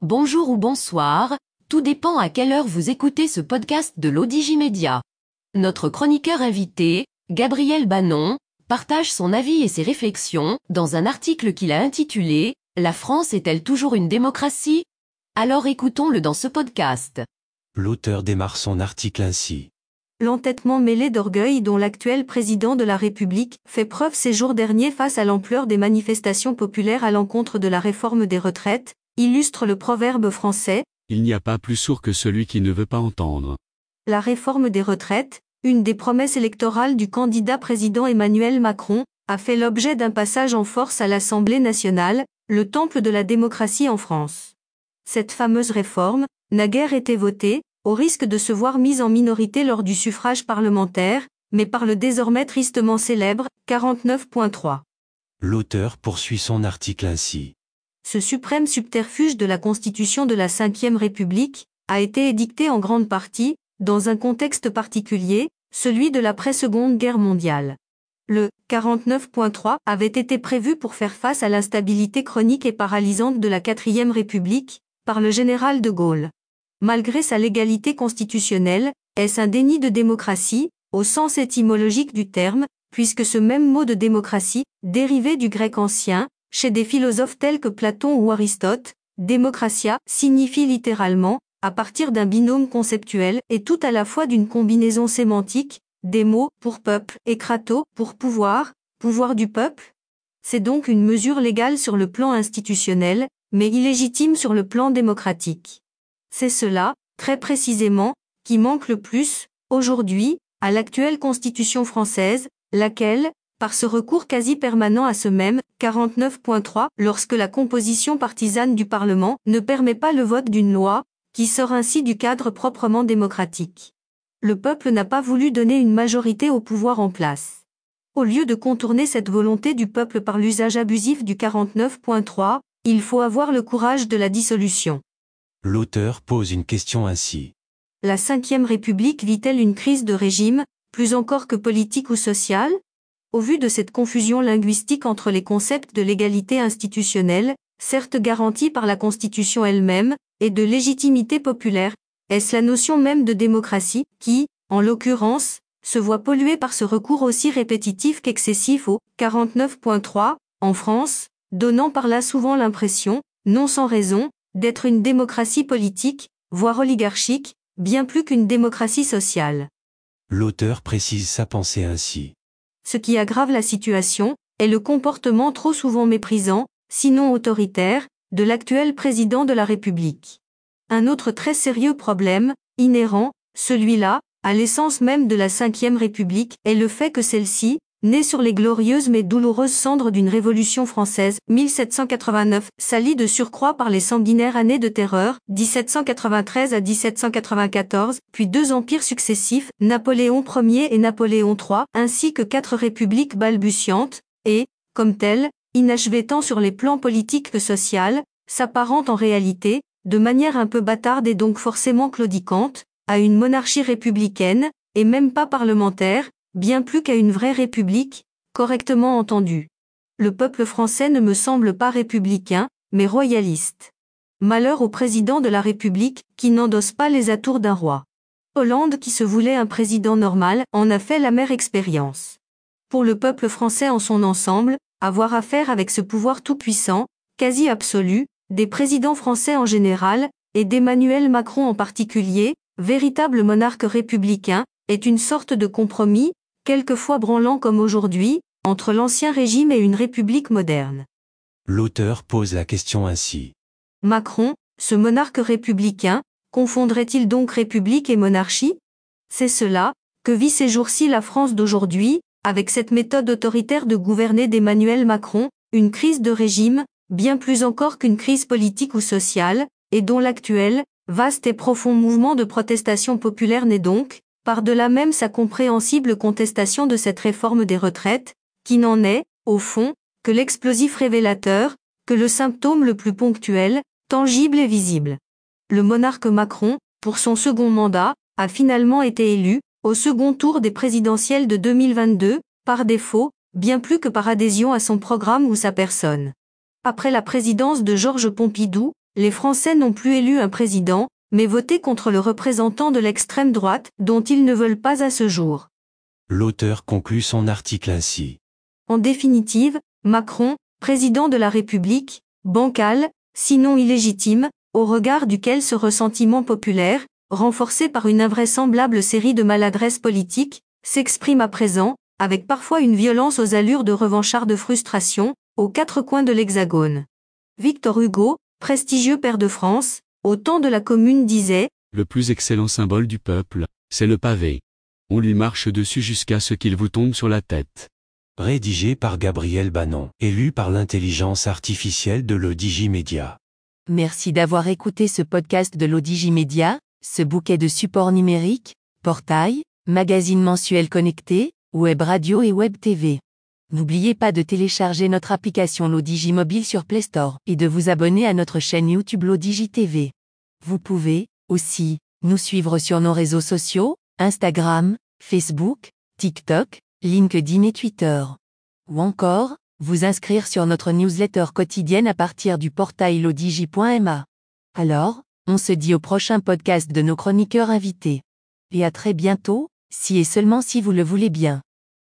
Bonjour ou bonsoir, tout dépend à quelle heure vous écoutez ce podcast de l'Odigimédia. Notre chroniqueur invité, Gabriel Bannon, partage son avis et ses réflexions dans un article qu'il a intitulé « La France est-elle toujours une démocratie ?» Alors écoutons-le dans ce podcast. L'auteur démarre son article ainsi. L'entêtement mêlé d'orgueil dont l'actuel président de la République fait preuve ces jours derniers face à l'ampleur des manifestations populaires à l'encontre de la réforme des retraites, illustre le proverbe français « Il n'y a pas plus sourd que celui qui ne veut pas entendre ». La réforme des retraites, une des promesses électorales du candidat président Emmanuel Macron, a fait l'objet d'un passage en force à l'Assemblée nationale, le temple de la démocratie en France. Cette fameuse réforme n'a guère été votée, au risque de se voir mise en minorité lors du suffrage parlementaire, mais par le désormais tristement célèbre 49.3. L'auteur poursuit son article ainsi. Ce suprême subterfuge de la Constitution de la Ve République a été édicté en grande partie, dans un contexte particulier, celui de l'après-Seconde Guerre mondiale. Le 49.3 avait été prévu pour faire face à l'instabilité chronique et paralysante de la Quatrième République, par le général de Gaulle. Malgré sa légalité constitutionnelle, est-ce un déni de démocratie, au sens étymologique du terme, puisque ce même mot de démocratie, dérivé du grec ancien, chez des philosophes tels que Platon ou Aristote, démocratia signifie littéralement, à partir d'un binôme conceptuel et tout à la fois d'une combinaison sémantique, des mots pour peuple et krato pour pouvoir, pouvoir du peuple. C'est donc une mesure légale sur le plan institutionnel, mais illégitime sur le plan démocratique. C'est cela, très précisément, qui manque le plus, aujourd'hui, à l'actuelle Constitution française, laquelle, par ce recours quasi permanent à ce même 49.3, lorsque la composition partisane du Parlement ne permet pas le vote d'une loi, qui sort ainsi du cadre proprement démocratique. Le peuple n'a pas voulu donner une majorité au pouvoir en place. Au lieu de contourner cette volonté du peuple par l'usage abusif du 49.3, il faut avoir le courage de la dissolution. L'auteur pose une question ainsi. La Ve République vit-elle une crise de régime, plus encore que politique ou sociale ? Au vu de cette confusion linguistique entre les concepts de l'égalité institutionnelle, certes garantie par la Constitution elle-même, et de légitimité populaire, est-ce la notion même de démocratie qui, en l'occurrence, se voit polluée par ce recours aussi répétitif qu'excessif au 49.3, en France, donnant par là souvent l'impression, non sans raison, d'être une démocratie politique, voire oligarchique, bien plus qu'une démocratie sociale. L'auteur précise sa pensée ainsi. Ce qui aggrave la situation est le comportement trop souvent méprisant, sinon autoritaire, de l'actuel président de la République. Un autre très sérieux problème, inhérent, celui-là, à l'essence même de la Ve République, est le fait que celle-ci, née sur les glorieuses mais douloureuses cendres d'une révolution française, 1789, salie de surcroît par les sanguinaires années de terreur, 1793 à 1794, puis deux empires successifs, Napoléon Ier et Napoléon III, ainsi que 4 républiques balbutiantes, et, comme telles, inachevées tant sur les plans politiques que social, s'apparente en réalité, de manière un peu bâtarde et donc forcément claudicante, à une monarchie républicaine, et même pas parlementaire, bien plus qu'à une vraie république, correctement entendue. Le peuple français ne me semble pas républicain, mais royaliste. Malheur au président de la République, qui n'endosse pas les atours d'un roi. Hollande, qui se voulait un président normal, en a fait l'amère expérience. Pour le peuple français en son ensemble, avoir affaire avec ce pouvoir tout-puissant, quasi absolu, des présidents français en général, et d'Emmanuel Macron en particulier, véritable monarque républicain, est une sorte de compromis, quelquefois branlant comme aujourd'hui, entre l'ancien régime et une république moderne. L'auteur pose la question ainsi. Macron, ce monarque républicain, confondrait-il donc république et monarchie ? C'est cela, que vit ces jours-ci la France d'aujourd'hui, avec cette méthode autoritaire de gouverner d'Emmanuel Macron, une crise de régime, bien plus encore qu'une crise politique ou sociale, et dont l'actuel, vaste et profond mouvement de protestation populaire n'est donc, par-delà même sa compréhensible contestation de cette réforme des retraites, qui n'en est, au fond, que l'explosif révélateur, que le symptôme le plus ponctuel, tangible et visible. Le monarque Macron, pour son second mandat, a finalement été élu, au second tour des présidentielles de 2022, par défaut, bien plus que par adhésion à son programme ou sa personne. Après la présidence de Georges Pompidou, Les Français n'ont plus élu un président, mais voté contre le représentant de l'extrême droite, dont ils ne veulent pas à ce jour. L'auteur conclut son article ainsi. En définitive, Macron, président de la République, bancal, sinon illégitime, au regard duquel ce ressentiment populaire, renforcé par une invraisemblable série de maladresses politiques, s'exprime à présent, avec parfois une violence aux allures de revanchard de frustration, aux quatre coins de l'Hexagone. Victor Hugo, prestigieux père de France, au temps de la Commune disait « Le plus excellent symbole du peuple, c'est le pavé. On lui marche dessus jusqu'à ce qu'il vous tombe sur la tête. » Rédigé par Gabriel Bannon et lu par l'intelligence artificielle de l'Odigimédia. Merci d'avoir écouté ce podcast de l'Odigimédia, ce bouquet de supports numériques, portail, magazine mensuel connecté, web radio et web TV. N'oubliez pas de télécharger notre application l'Odigi Mobile sur Play Store et de vous abonner à notre chaîne YouTube l'Odigi TV. Vous pouvez, aussi, nous suivre sur nos réseaux sociaux, Instagram, Facebook, TikTok, LinkedIn et Twitter. Ou encore, vous inscrire sur notre newsletter quotidienne à partir du portail lodigi.ma. Alors, on se dit au prochain podcast de nos chroniqueurs invités. Et à très bientôt, si et seulement si vous le voulez bien.